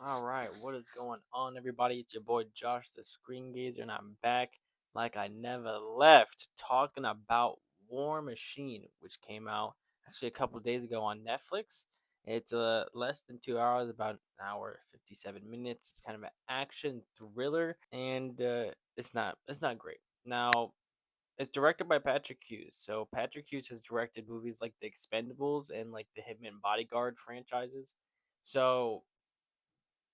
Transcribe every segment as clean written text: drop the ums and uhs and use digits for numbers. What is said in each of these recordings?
All right, what is going on, everybody? It's your boy Josh, the Screen Gazer, and I'm back like I never left, talking about War Machine, which came out actually a couple days ago on Netflix. It's less than 2 hours, about an hour 57 minutes. It's kind of an action thriller, and it's not great. Now, it's directed by Patrick Hughes. So Patrick Hughes has directed movies like The Expendables and like the Hitman Bodyguard franchises. So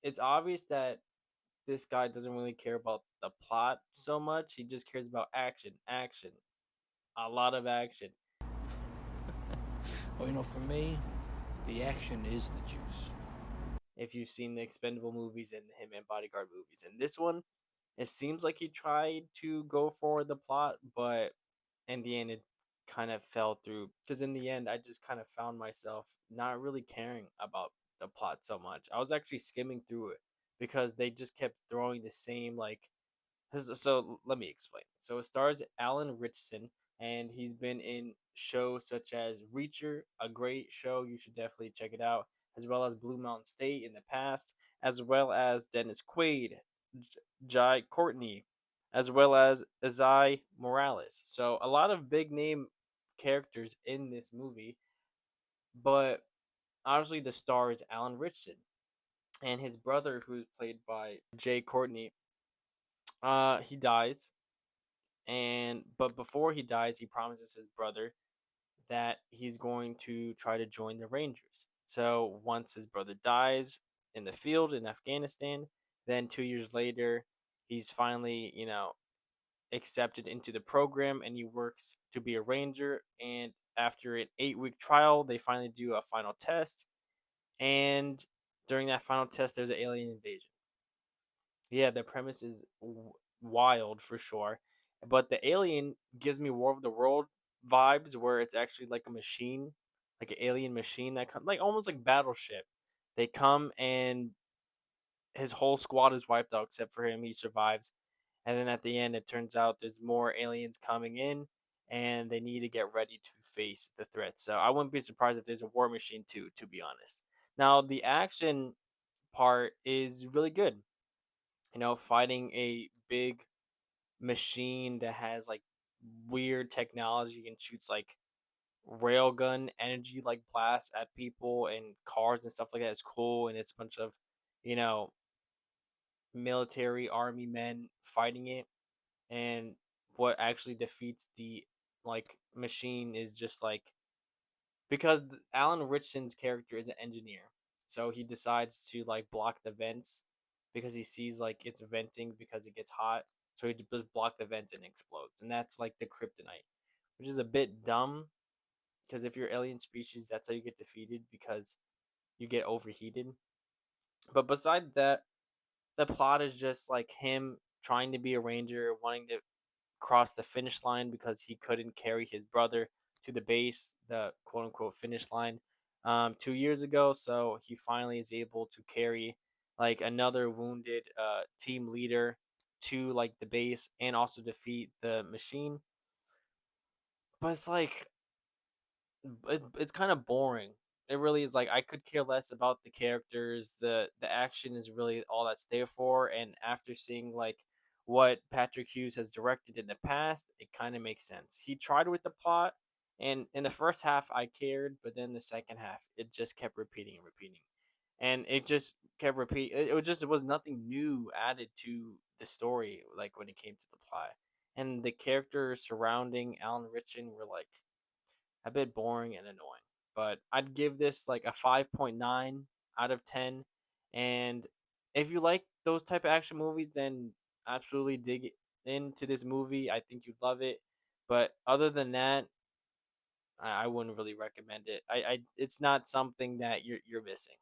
it's obvious that this guy doesn't really care about the plot so much. He just cares about action, action, a lot of action. Well, for me, the action is the juice. If you've seen the Expendable movies and the Hitman Bodyguard movies, and this one, it seems like he tried to go for the plot, but in the end, it kind of fell through. Because in the end, I just kind of found myself not really caring about the plot so much. I was actually skimming through it because they just kept throwing the same So let me explain. So it stars Alan Ritchson, and he's been in shows such as Reacher, a great show. You should definitely check it out, as well as Blue Mountain State in the past, as well as Dennis Quaid, Jai Courtney, as well as Azai Morales. So a lot of big name characters in this movie, but obviously the star is Alan Ritchson, and his brother, who's played by Jay Courtney, he dies, and but before he dies, he promises his brother that he's going to try to join the Rangers. So once his brother dies in the field in Afghanistan, then 2 years later, he's finally, accepted into the program, and he works to be a Ranger. And after an 8-week trial, they finally do a final test. And during that final test, there's an alien invasion. Yeah, the premise is wild for sure. But the alien gives me War of the World vibes, where it's actually like a machine, like an alien machine that comes, like almost like Battleship. They come and his whole squad is wiped out except for him. He survives, and then at the end, it turns out there's more aliens coming in, and they need to get ready to face the threat. So I wouldn't be surprised if there's a War Machine too, to be honest. Now the action part is really good, fighting a big machine that has like weird technology and shoots like railgun energy like blasts at people and cars and stuff like that is cool, and it's a bunch of you know military army men fighting it. And what actually defeats the machine is just like, because Alan Ritchson's character is an engineer, so he decides to like block the vents because he sees like it's venting because it gets hot. So he just block the vent and explodes, and that's like the kryptonite, which is a bit dumb because if you're alien species, that's how you get defeated, because you get overheated. But besides that, the plot is just like him trying to be a ranger, wanting to cross the finish line because he couldn't carry his brother to the base, the quote unquote finish line, 2 years ago. So he finally is able to carry like another wounded team leader to like the base and also defeat the machine. But it's like it's kind of boring. It really is. Like, I could care less about the characters. The action is really all that's there for. And after seeing like what Patrick Hughes has directed in the past, it kind of makes sense. He tried with the plot, and in the first half I cared, but then the second half it just kept repeating and repeating, and it just kept repeating. It was nothing new added to the story, like when it came to the plot. And the characters surrounding Alan Ritchson were like a bit boring and annoying. But I'd give this like a 5.9 out of 10. And if you like those type of action movies, then absolutely dig into this movie. I think you'd love it. But other than that, I wouldn't really recommend it. It's not something that you're missing.